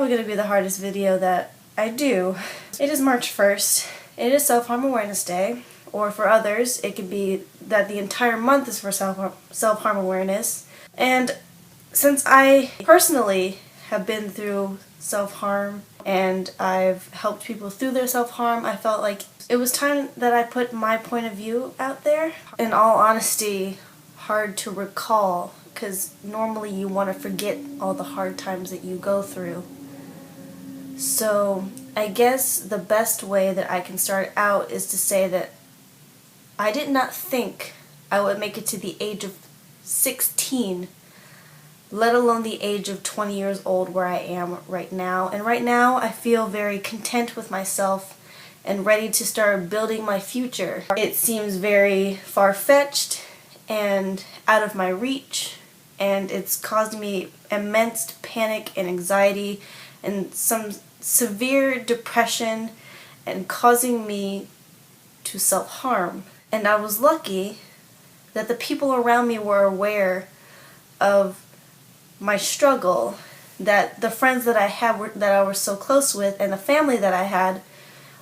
probably going to be the hardest video that I do. It is March 1st. It is Self-Harm Awareness Day. Or for others, it could be that the entire month is for self-harm awareness. And since I personally have been through self-harm and I've helped people through their self-harm, I felt like it was time that I put my point of view out there. In all honesty, hard to recall, because normally you want to forget all the hard times that you go through. So I guess the best way that I can start out is to say that I did not think I would make it to the age of 16, let alone the age of 20 years old where I am right now. And right now I feel very content with myself and ready to start building my future. It seems very far-fetched and out of my reach, and it's caused me immense panic and anxiety and some severe depression and causing me to self-harm. And I was lucky that the people around me were aware of my struggle, that the friends that I had that I was so close with and the family that I had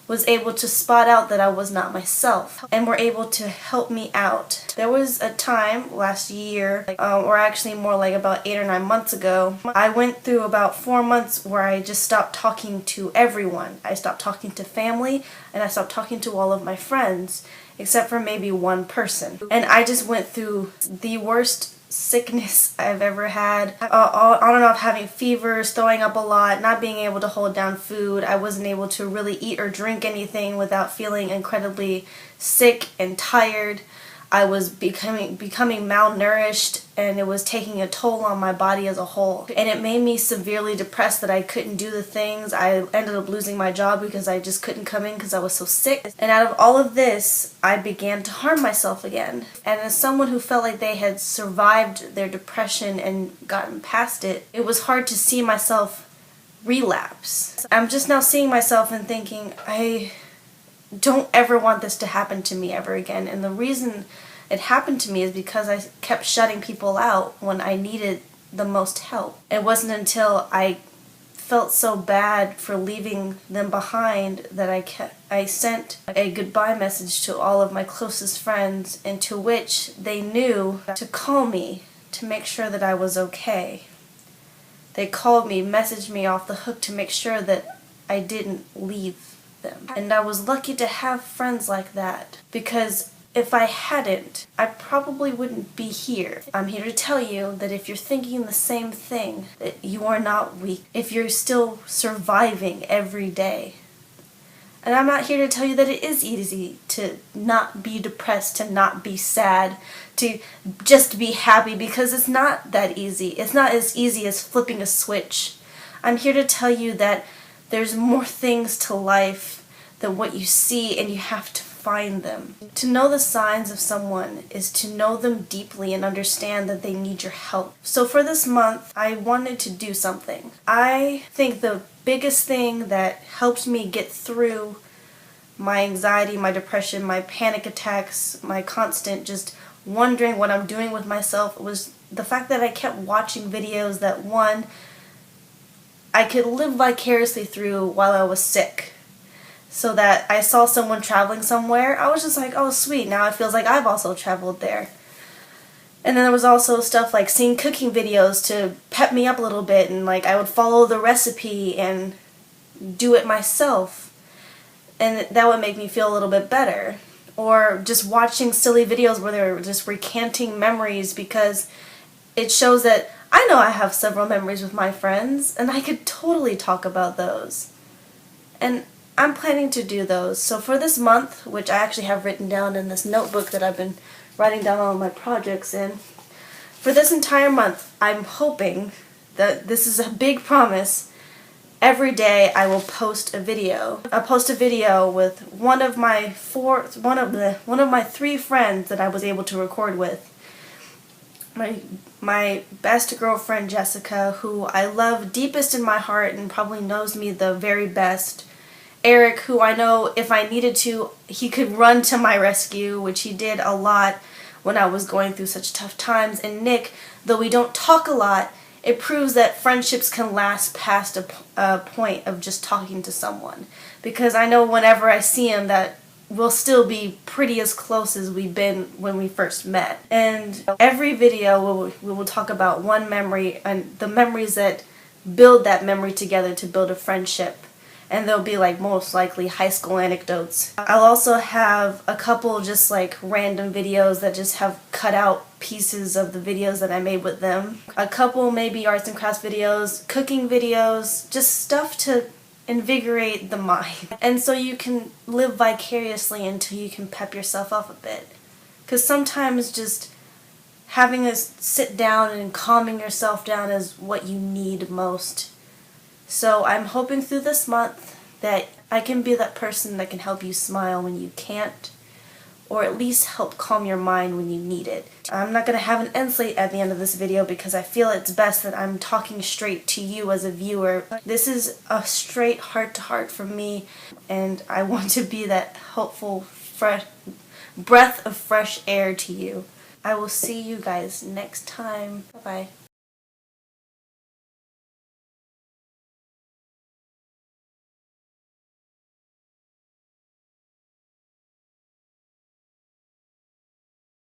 was able to spot out that I was not myself and were able to help me out. There was a time last year, or actually more like about 8 or 9 months ago, I went through about 4 months where I just stopped talking to everyone. I stopped talking to family and I stopped talking to all of my friends except for maybe one person. And I just went through the worst sickness I've ever had, on and off having fevers, throwing up a lot, not being able to hold down food. I wasn't able to really eat or drink anything without feeling incredibly sick and tired. I was becoming malnourished, and it was taking a toll on my body as a whole. And it made me severely depressed that I couldn't do the things. I ended up losing my job because I just couldn't come in because I was so sick. And out of all of this, I began to harm myself again. And as someone who felt like they had survived their depression and gotten past it, it was hard to see myself relapse. I'm just now seeing myself and thinking, I don't ever want this to happen to me ever again. And the reason it happened to me is because I kept shutting people out when I needed the most help. It wasn't until I felt so bad for leaving them behind that I sent a goodbye message to all of my closest friends, and to which they knew to call me to make sure that I was okay. They called me, messaged me off the hook to make sure that I didn't leave them. And I was lucky to have friends like that, because if I hadn't, I probably wouldn't be here. I'm here to tell you that if you're thinking the same thing, that you are not weak, if you're still surviving every day. And I'm not here to tell you that it is easy to not be depressed, to not be sad, to just be happy, because it's not that easy. It's not as easy as flipping a switch. I'm here to tell you that there's more things to life than what you see, and you have to find them. To know the signs of someone is to know them deeply and understand that they need your help. So for this month, I wanted to do something. I think the biggest thing that helped me get through my anxiety, my depression, my panic attacks, my constant just wondering what I'm doing with myself was the fact that I kept watching videos that, one, I could live vicariously through while I was sick. So that I saw someone traveling somewhere, I was just like, oh sweet, now it feels like I've also traveled there. And then there was also stuff like seeing cooking videos to pep me up a little bit, and like I would follow the recipe and do it myself, and that would make me feel a little bit better. Or just watching silly videos where they're just recanting memories, because it shows that I know I have several memories with my friends and I could totally talk about those. And I'm planning to do those. So for this month, which I actually have written down in this notebook that I've been writing down all my projects in, for this entire month, I'm hoping that this is a big promise. Every day I will post a video. I'll post a video with one of my 3 friends that I was able to record with. My best girlfriend Jessica, who I love deepest in my heart and probably knows me the very best. Eric, who I know if I needed to, he could run to my rescue, which he did a lot when I was going through such tough times. And Nick, though we don't talk a lot, it proves that friendships can last past a point of just talking to someone. Because I know whenever I see him that we'll still be pretty as close as we've been when we first met. And every video we will talk about one memory and the memories that build that memory together to build a friendship. And they'll be like most likely high school anecdotes. I'll also have a couple just like random videos that just have cut out pieces of the videos that I made with them. A couple maybe arts and crafts videos, cooking videos, just stuff to invigorate the mind. And so you can live vicariously until you can pep yourself up a bit. Because sometimes just having a sit down and calming yourself down is what you need most. So I'm hoping through this month that I can be that person that can help you smile when you can't, or at least help calm your mind when you need it. I'm not going to have an end slate at the end of this video because I feel it's best that I'm talking straight to you as a viewer. This is a straight heart-to-heart from me, and I want to be that helpful, fresh breath of fresh air to you. I will see you guys next time. Bye-bye.